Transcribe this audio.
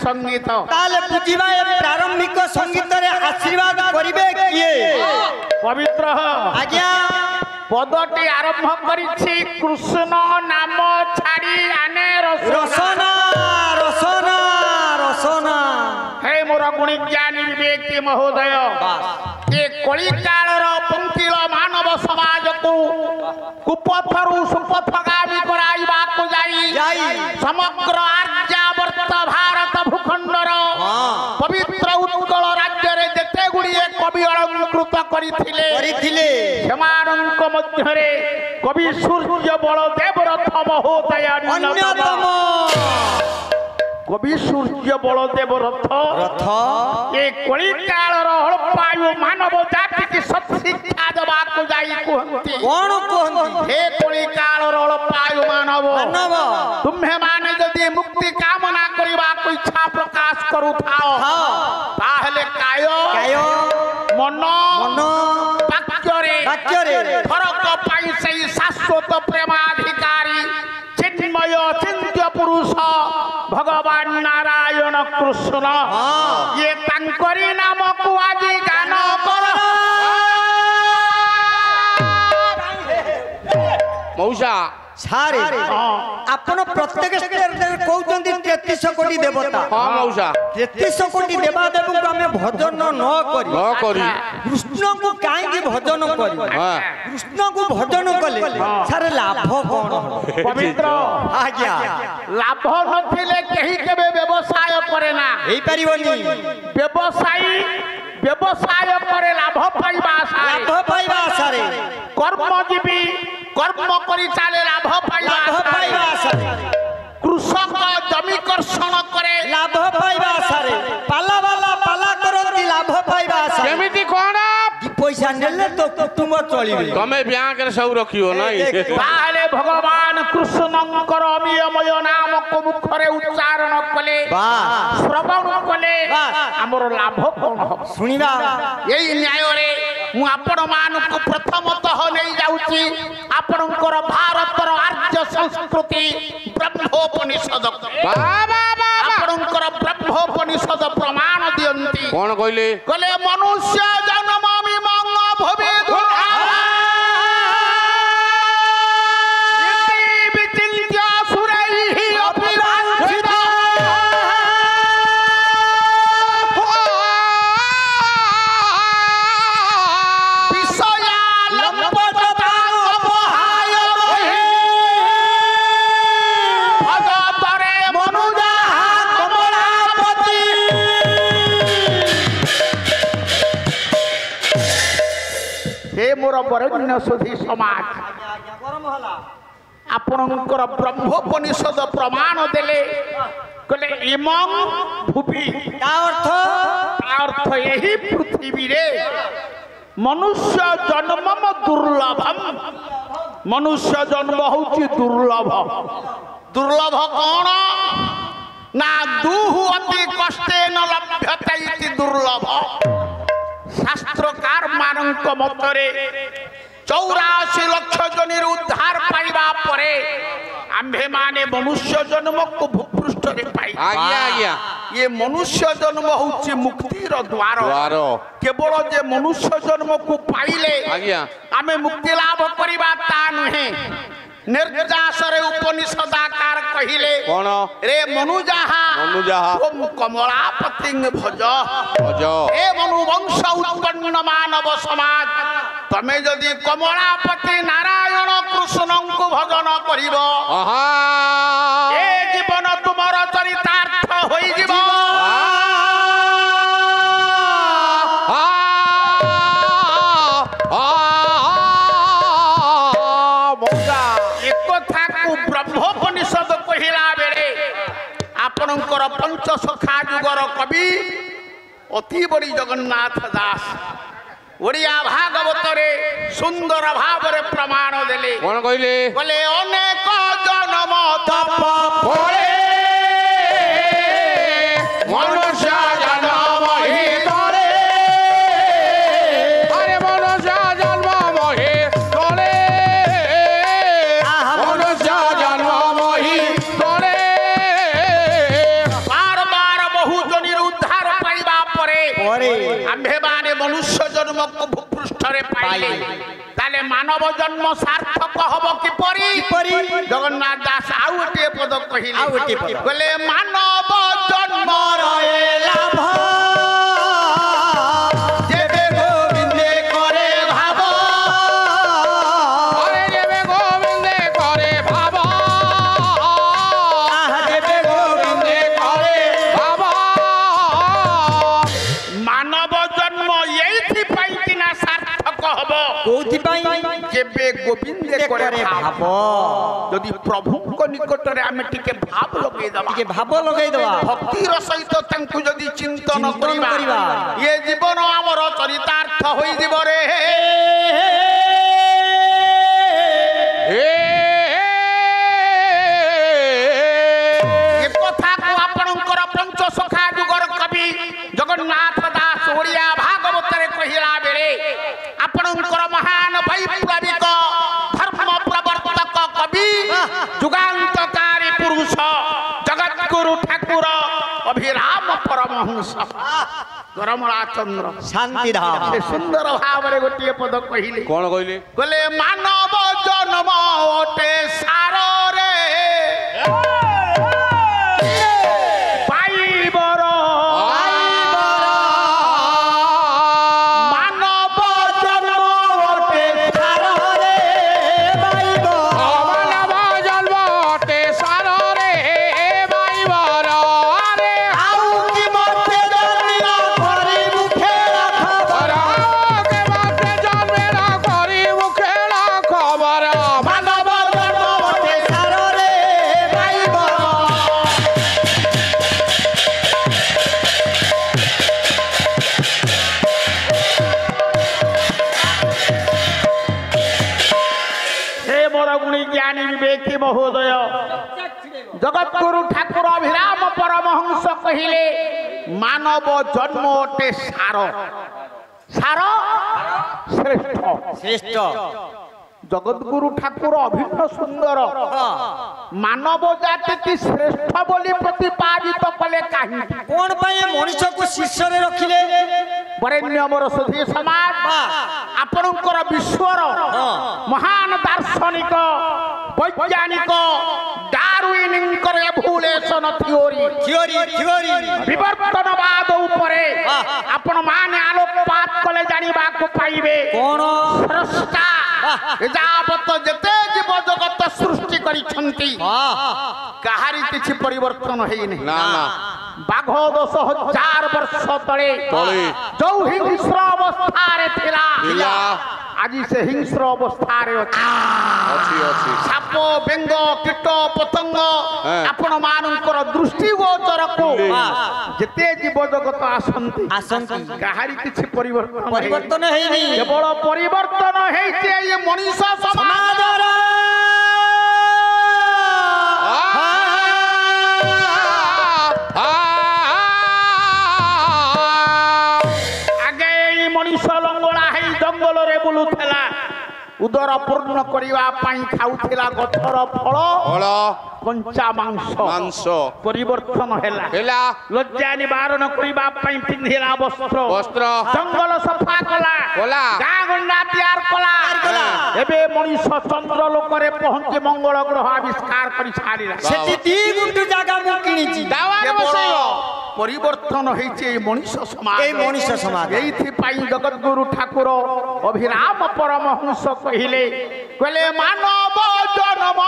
संगीत ताले बुझिबा प्रारंभिक संगीत रे आशीर्वाद करिवे किए पवित्र आज्ञा पदटी आरंभ करिछि कृष्ण नाम छाड़ी आने रसना रसना रसना हे मोर गुणी ज्ञानी विवेकी महोदय ये कली कालर पंकिल मानव समाज को कुपथरु सुपथगामी कराइबाकु जाई समग्र आर्यावर्त भारत भूखंडर पवित्र उत्कल राज्य रे जेते गुड़िए कवि अलंकृत करिथिले सेमानंक मध्यरे कवि सूर्य बलदेव रथ महोदय अन्यतम कवि सूर्य बलदेव रथ ये कली कालर हड़पायु मानव जाति की सत्शिक्षा देवाकु जाई कहंती कोन कहंती हे कली कालर हड़पायु मानव तुम्हे माने यदि मुक्ति कामना करिबाकु इच्छा प्रकाश करूथाओ ताहले काय मन वाक्यरे फरक पाई सही शाश्वत प्रेमाधिकारी चिन्मय चिन्त्य पुरुष भगवान नारायण कृष्ण ये तांकरी नाम को आज गान कर मौसा सारे आपण प्रत्येक स्टेज कहउचंदी 33 कोटी देवता हां मौसा 33 कोटी देवा देव को हमें भजन न करी कृष्ण को काहे की भजन करी कृष्ण को भजन कले सारे लाभ कोन पवित्र आज्ञा लाभ नथिले केही केबे व्यवसाय करे ना हेई परिबनी व्यवसाय करे लाभ पाइबा सारे कर्मजीवी कर्म करी चाले लाभ पाइबा सारे कृषक जमी कर्षण करे लाभ पाइबा सारे पाला वाला पाला करती लाभ पाइबा सारे केमिति कोन पैसा नेले तो कुटुंब चलिबे तमे बैंक रे सब रखियो नै ताले भगवान कृष्णंकर अमियमय नाम को मुखरे उच्चारण कले श्रवण कले हमर लाभ कोन हो सुनिबा एई न्याय रे मु आपण मानक प्रथमतः नै जाउची आपणकर भारतर आर्य संस्कृति ब्रह्मोपनिषद आपणकर ब्रह्मोपनिषद प्रमाण दियंती कोन कहले मनुष्य जन्मामि मंग भवे मोर बरण्य सुधी समाज आपणकर ब्रह्मोपनिषद प्रमाण देले कहले इमं भूपि अर्थ यही पृथ्वी रे मनुष्य जन्म दुर्लभम मनुष्य जन्म होची दुर्लभ कौन ना दुहु अति कष्टे न लभ्यते इति दुर्लभ शास्त्रकार मानक मतरे 84 लाख जनिर उद्धार पाइबा परे आम्भे माने मनुष्य जन्म को भूपृष्ठ रे पाई आज्ञा ये मनुष्य जन्म होची मुक्तिर द्वार केवल जे मनुष्य जन्म को पाइले आमे मुक्ति लाभ करिबा ता नहे निर्जासरे उपनिषदाकार कहिले कोन रे मनुजाहा ओम कमलापति भज हे मनुवंश उत्पन्न मानव समाज तमे यदि कमलापति नारायण कृष्ण को भजन करिब ए जीवन तुमर चरितार्थ होई जीव ब्रह्मोपनिषद कहिला बेले आपणकर पंचसखा जुगर कवि अति बड़ी जगन्नाथ दास ओडिया भागवत रे सुंदर भाव रे प्रमाण देले कोन कहले अनेक जन्म तप फले मनुष्य जन्म ही तले अरे मनुष्य जन्म मोहि तले मनुष्य जन्म मोहि तले बार बार आम्भेमाने मनुष्य जन्म को भूपृष्ठ रे पाइले ताले मानव जन्म सार्थक हबो कि परी जगन्नाथ दास आउ एटे पद कहिले बोले मानव जन्म रे लाभ जेबे गोविंदे करे भाव अरे जेबे गोविंदे करे भाव जेबे गोविंदे करे भाव मानव जन्म एथि पई किना सार्थक हबो कोथि पई जेबे गोविंदे करे भाव यदि प्रभु को निकट रे आमे टिके भाव लगै दबा भक्ति र सहित तंकु यदि चिंतन करिबा ये जीवन हमर चरितार्थ होई दिबो रे ये कथा को आपनकर पंचसखा जुगर कवि जगन्नाथ दास ओडिया भागवत रे कहिला बेले आपनकर महान वैप्लविक धर्म प्रवर्तक कवि जुगांतकारी पुरुष जगत गुरु ठाकुर अभिराम परमहंस गरमला चंद्र शांति धाम से सुंदर भाव रे गोटिए पद कहिले कोन कहले बोले मानव जन्म ओटे सारो रे पाइबर मानव जन्म ओटे सारो रे पाइबर मानव जन्म ओटे सारो रे पाइबर रे आउ कि मते जन्मिला करी मुखे खबर के बात जन्मे ना करी मुखेला खबर मानव जन्म ओटे सारो रे पाइबर हे मोर गुणी ज्ञानी विवेकी महोदय जगत गुरु ठाकुर अभिराम परमहंस कहिले मानव जन्म ओटे सार सार श्रेष्ठ श्रेष्ठ जगत गुरु ठाकुर अभिन्न सुंदर मानव जाति की श्रेष्ठ बोली प्रतिपादित कले काहे कोन पई मनुष्य को शिष्य रे रखिले वरेण्यमर सुधी समाज आपणकर विश्वर महान दार्शनिक वैज्ञानिक डार्विनकर एवोल्यूशन थ्योरी विवर्तनवाद उपरे आपण माने आलोकपात कले जानिबा को पाइबे कोन स्रष्टा एजावत जते जीव जगत सृष्टि करिछंती काहारी किछि परिवर्तन हेइनी ना ना बाघ 10,000 वर्ष तले जो हिंस्र अवस्था रे थिला आज से हिंस्र अवस्था रे अछि साप बेंग कीट पतंग आपण मानकर दृष्टि गोचर को जते जीव जगत आसंती काहारी किछि परिवर्तन हेइनी केवल परिवर्तन हेइছে ये मनुष्य समाज आगे ये मनुष्य लंगड़ा है जंगल रे बुलुथला उदर पूर्ण करिवा पाई खाउथिला गछर फल कंचा मांस परिवर्तन हेला लज्जा निवारण करिवा पाई पिंधिला वस्त्र जंगल सफा कला गा गंडा तैयार कला एबे मनुष्य चंद्र लोक रे पहुंची मंगल ग्रह आविष्कार करि छाड़िला सेति दी गुंटू जागा मु किनिची दावार बसैयो परिवर्तन हेइছে এই मनुष्य समाज एथि पाई जगत गुरु ठाकुर अभिराम परमहंस कहिले मानव जन्म